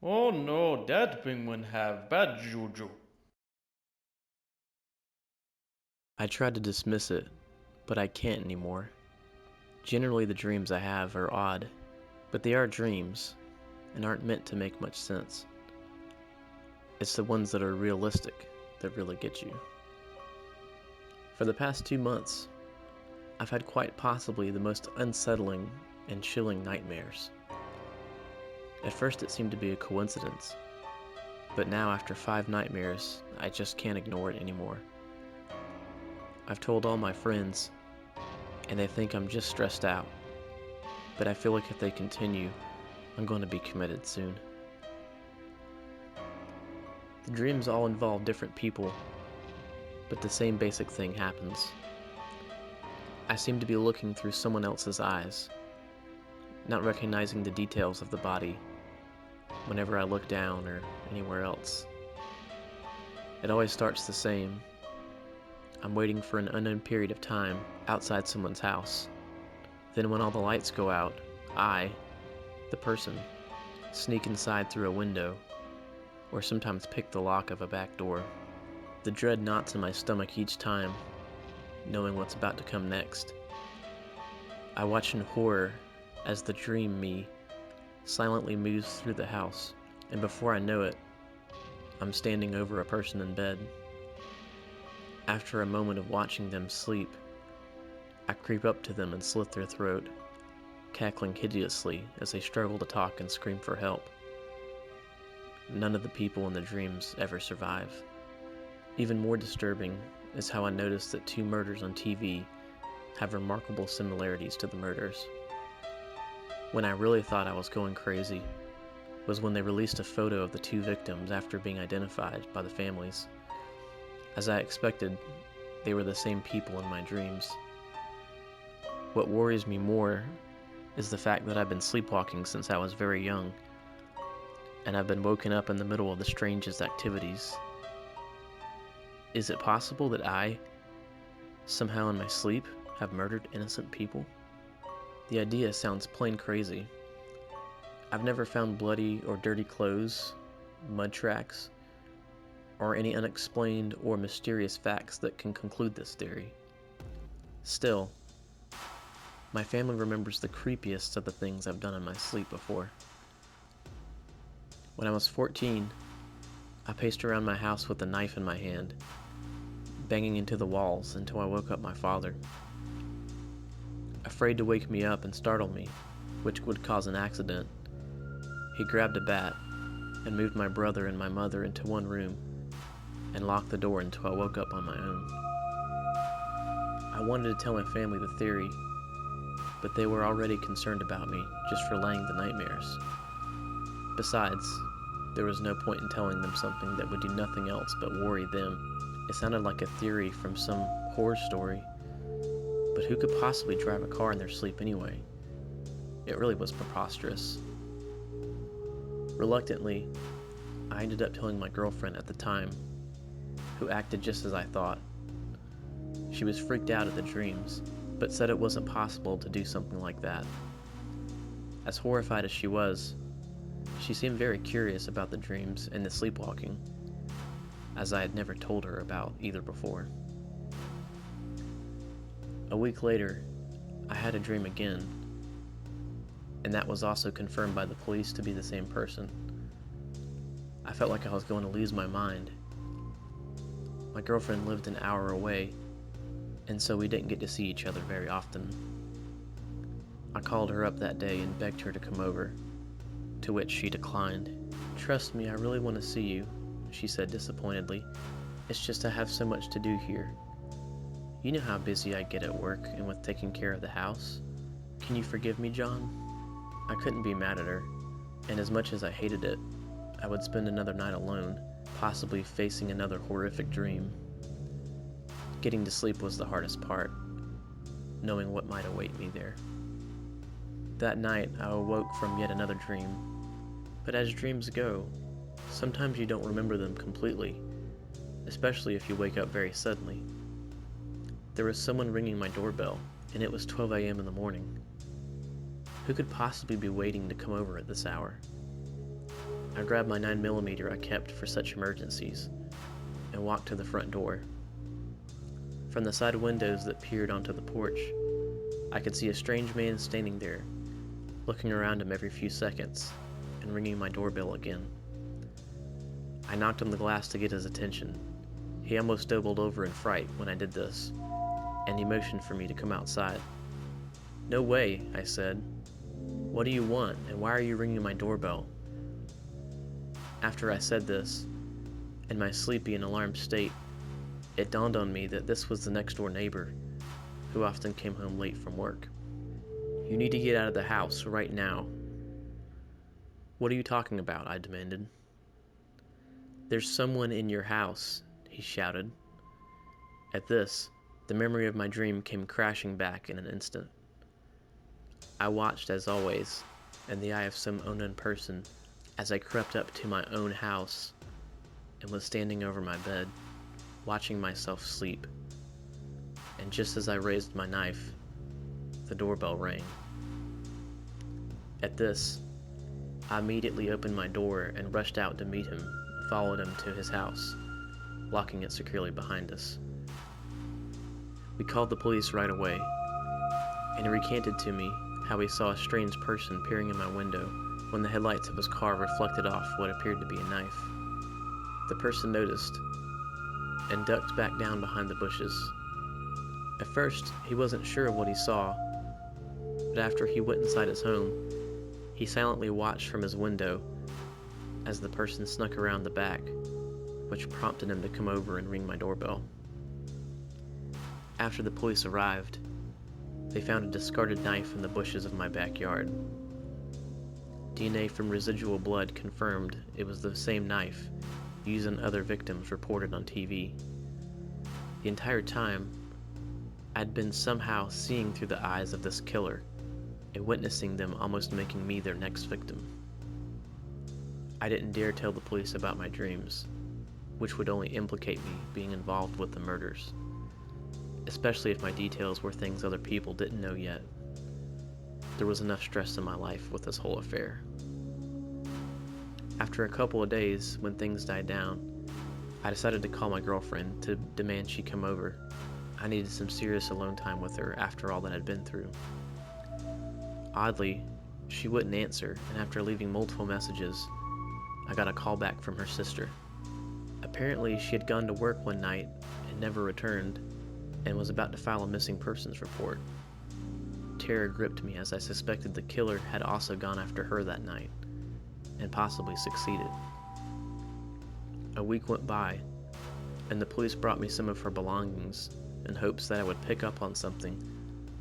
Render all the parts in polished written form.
Oh no, that penguin have bad juju. I tried to dismiss it, but I can't anymore. Generally, the dreams I have are odd, but they are dreams and aren't meant to make much sense. It's the ones that are realistic that really get you. For the past 2 months, I've had quite possibly the most unsettling and chilling nightmares. At first, it seemed to be a coincidence, but now, after 5 nightmares, I just can't ignore it anymore. I've told all my friends, and they think I'm just stressed out, but I feel like if they continue, I'm going to be committed soon. The dreams all involve different people, but the same basic thing happens. I seem to be looking through someone else's eyes, not recognizing the details of the body whenever I look down or anywhere else. It always starts the same. I'm waiting for an unknown period of time outside someone's house. Then when all the lights go out, I, the person, sneak inside through a window, or sometimes pick the lock of a back door. The dread knots in my stomach each time, knowing what's about to come next. I watch in horror as the dream me silently moves through the house, and before I know it, I'm standing over a person in bed. After a moment of watching them sleep, I creep up to them and slit their throat, cackling hideously as they struggle to talk and scream for help. None of the people in the dreams ever survive. Even more disturbing is how I noticed that 2 murders on TV have remarkable similarities to the murders. When I really thought I was going crazy was when they released a photo of the 2 victims after being identified by the families. As I expected, they were the same people in my dreams. What worries me more is the fact that I've been sleepwalking since I was very young, and I've been woken up in the middle of the strangest activities. Is it possible that I, somehow in my sleep, have murdered innocent people? The idea sounds plain crazy. I've never found bloody or dirty clothes, mud tracks, or any unexplained or mysterious facts that can conclude this theory. Still, my family remembers the creepiest of the things I've done in my sleep before. When I was 14, I paced around my house with a knife in my hand, banging into the walls until I woke up my father. Afraid to wake me up and startle me, which would cause an accident, he grabbed a bat and moved my brother and my mother into one room and locked the door until I woke up on my own. I wanted to tell my family the theory, but they were already concerned about me just relaying the nightmares. Besides, there was no point in telling them something that would do nothing else but worry them. It sounded like a theory from some horror story, but who could possibly drive a car in their sleep anyway? It really was preposterous. Reluctantly, I ended up telling my girlfriend at the time, who acted just as I thought. She was freaked out at the dreams, but said it wasn't possible to do something like that. As horrified as she was, she seemed very curious about the dreams and the sleepwalking, as I had never told her about either before. A week later, I had a dream again, and that was also confirmed by the police to be the same person. I felt like I was going to lose my mind. My girlfriend lived an hour away, and so we didn't get to see each other very often. I called her up that day and begged her to come over, to which she declined. "Trust me, I really want to see you," she said disappointedly. "It's just I have so much to do here. You know how busy I get at work and with taking care of the house. Can you forgive me, John?" I couldn't be mad at her, and as much as I hated it, I would spend another night alone, possibly facing another horrific dream. Getting to sleep was the hardest part, knowing what might await me there. That night, I awoke from yet another dream. But as dreams go, sometimes you don't remember them completely, especially if you wake up very suddenly. There was someone ringing my doorbell, and it was 12 a.m. in the morning. Who could possibly be waiting to come over at this hour? I grabbed my 9mm I kept for such emergencies and walked to the front door. From the side windows that peered onto the porch, I could see a strange man standing there, looking around him every few seconds and ringing my doorbell again. I knocked on the glass to get his attention. He almost doubled over in fright when I did this, and he motioned for me to come outside. "No way," I said. "What do you want, and why are you ringing my doorbell?" After I said this, in my sleepy and alarmed state, it dawned on me that this was the next-door neighbor, who often came home late from work. "You need to get out of the house right now." "What are you talking about?" I demanded. "There's someone in your house," he shouted. At this, the memory of my dream came crashing back in an instant. I watched, as always, in the eye of some unknown person as I crept up to my own house and was standing over my bed, watching myself sleep. And just as I raised my knife, the doorbell rang. At this, I immediately opened my door and rushed out to meet him and followed him to his house, locking it securely behind us. We called the police right away, and he recanted to me how he saw a strange person peering in my window when the headlights of his car reflected off what appeared to be a knife. The person noticed and ducked back down behind the bushes. At first, he wasn't sure of what he saw, but after he went inside his home, he silently watched from his window as the person snuck around the back, which prompted him to come over and ring my doorbell. After the police arrived, they found a discarded knife in the bushes of my backyard. DNA from residual blood confirmed it was the same knife used on other victims reported on TV. The entire time, I'd been somehow seeing through the eyes of this killer and witnessing them almost making me their next victim. I didn't dare tell the police about my dreams, which would only implicate me being involved with the murders, especially if my details were things other people didn't know yet. There was enough stress in my life with this whole affair. After a couple of days, when things died down, I decided to call my girlfriend to demand she come over. I needed some serious alone time with her after all that I'd been through. Oddly, she wouldn't answer, and after leaving multiple messages, I got a call back from her sister. Apparently, she had gone to work one night and never returned, and was about to file a missing persons report. Terror gripped me as I suspected the killer had also gone after her that night, and possibly succeeded. A week went by, and the police brought me some of her belongings in hopes that I would pick up on something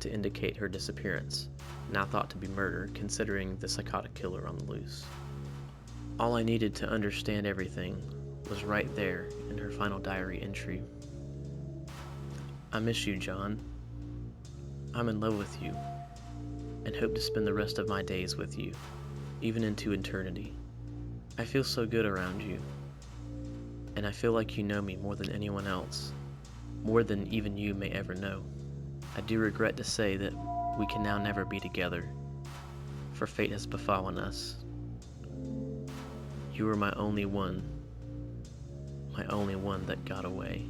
to indicate her disappearance, now thought to be murder considering the psychotic killer on the loose. All I needed to understand everything was right there in her final diary entry. "I miss you, John. I'm in love with you, and hope to spend the rest of my days with you, even into eternity. I feel so good around you, and I feel like you know me more than anyone else, more than even you may ever know. I do regret to say that we can now never be together, for fate has befallen us. You were my only one that got away."